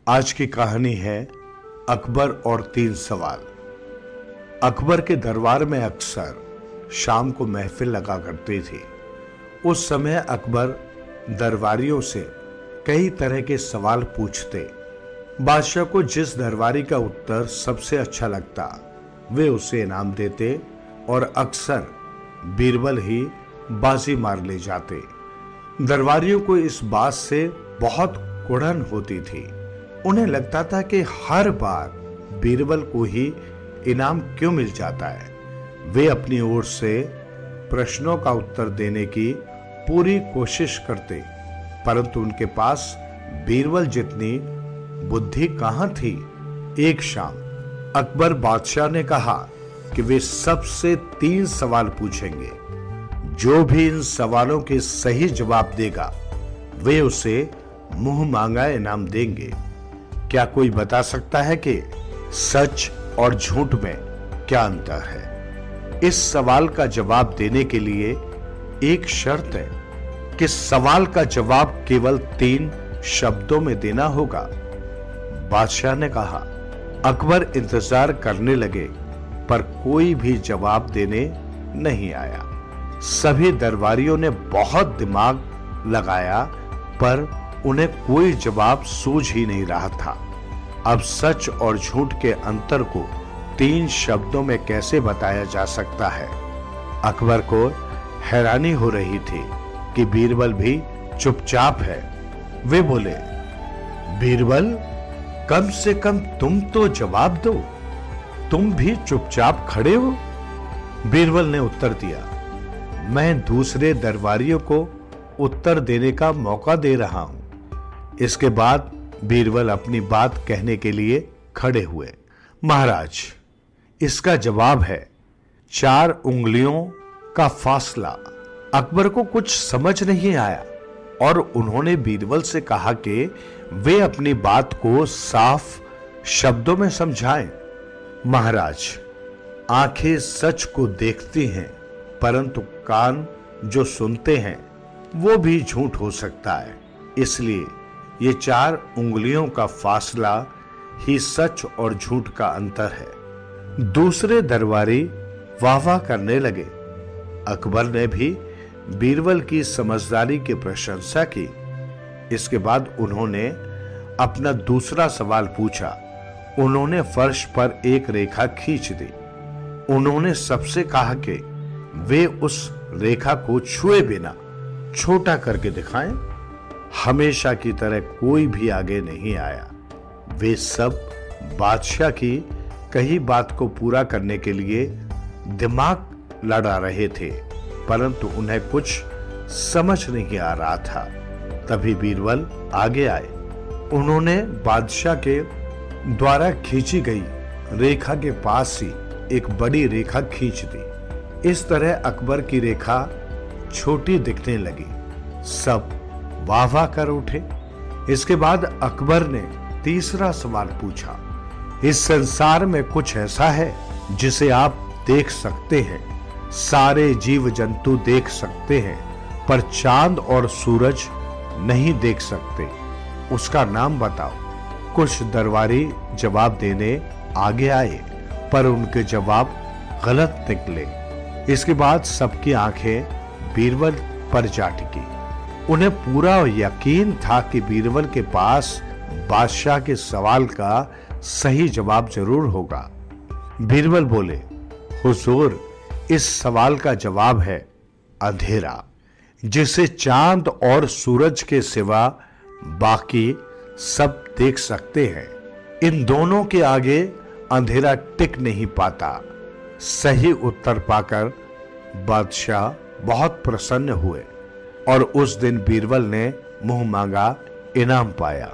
आज की कहानी है अकबर और 3 सवाल। अकबर के दरबार में अक्सर शाम को महफिल लगा करती थी। उस समय अकबर दरबारियों से कई तरह के सवाल पूछते। बादशाह को जिस दरबारी का उत्तर सबसे अच्छा लगता वे उसे इनाम देते और अक्सर बीरबल ही बाजी मार ले जाते। दरबारियों को इस बात से बहुत कुढ़न होती थी। उन्हें लगता था कि हर बार बीरबल को ही इनाम क्यों मिल जाता है। वे अपनी ओर से प्रश्नों का उत्तर देने की पूरी कोशिश करते, परंतु उनके पास बीरबल जितनी बुद्धि कहां थी। एक शाम अकबर बादशाह ने कहा कि वे सबसे 3 सवाल पूछेंगे। जो भी इन सवालों के सही जवाब देगा वे उसे मुंह मांगा इनाम देंगे। क्या कोई बता सकता है कि सच और झूठ में क्या अंतर है? इस सवाल का जवाब देने के लिए एक शर्त है कि सवाल का जवाब केवल 3 शब्दों में देना होगा। बादशाह ने कहा। अकबर इंतजार करने लगे पर कोई भी जवाब देने नहीं आया। सभी दरबारियों ने बहुत दिमाग लगाया पर उन्हें कोई जवाब सूझ ही नहीं रहा था। अब सच और झूठ के अंतर को 3 शब्दों में कैसे बताया जा सकता है? अकबर को हैरानी हो रही थी कि बीरबल भी चुपचाप है। वे बोले, बीरबल, कम से कम तुम तो जवाब दो, तुम भी चुपचाप खड़े हो। बीरबल ने उत्तर दिया, मैं दूसरे दरबारियों को उत्तर देने का मौका दे रहा हूं। इसके बाद बीरबल अपनी बात कहने के लिए खड़े हुए। महाराज, इसका जवाब है 4 उंगलियों का फासला। अकबर को कुछ समझ नहीं आया और उन्होंने बीरबल से कहा कि वे अपनी बात को साफ शब्दों में समझाएं। महाराज, आंखें सच को देखती हैं परंतु कान जो सुनते हैं वो भी झूठ हो सकता है। इसलिए ये 4 उंगलियों का फासला ही सच और झूठ का अंतर है। दूसरे दरबारी वाह वाह करने लगे। अकबर ने भी बीरबल की समझदारी की प्रशंसा की। इसके बाद उन्होंने अपना दूसरा सवाल पूछा। उन्होंने फर्श पर एक रेखा खींच दी। उन्होंने सबसे कहा कि वे उस रेखा को छुए बिना छोटा करके दिखाएं। हमेशा की तरह कोई भी आगे नहीं आया। वे सब बादशाह की कही बात को पूरा करने के लिए दिमाग लड़ा रहे थे, परंतु उन्हें कुछ समझ नहीं आ रहा था। तभी बीरबल आगे आए। उन्होंने बादशाह के द्वारा खींची गई रेखा के पास ही एक बड़ी रेखा खींच दी। इस तरह अकबर की रेखा छोटी दिखने लगी। सब वाह वाह कर उठे। इसके बाद अकबर ने तीसरा सवाल पूछा। इस संसार में कुछ ऐसा है जिसे आप देख सकते हैं, सारे जीव जंतु देख सकते हैं, पर चांद और सूरज नहीं देख सकते, उसका नाम बताओ। कुछ दरबारी जवाब देने आगे आए पर उनके जवाब गलत निकले। इसके बाद सबकी आंखें बीरबल पर जा टिकी। उन्हें पूरा यकीन था कि बीरबल के पास बादशाह के सवाल का सही जवाब जरूर होगा। बीरबल बोले, हुजूर, इस सवाल का जवाब है अंधेरा, जिसे चांद और सूरज के सिवा बाकी सब देख सकते हैं। इन दोनों के आगे अंधेरा टिक नहीं पाता। सही उत्तर पाकर बादशाह बहुत प्रसन्न हुए और उस दिन बीरबल ने मुंह मांगा इनाम पाया।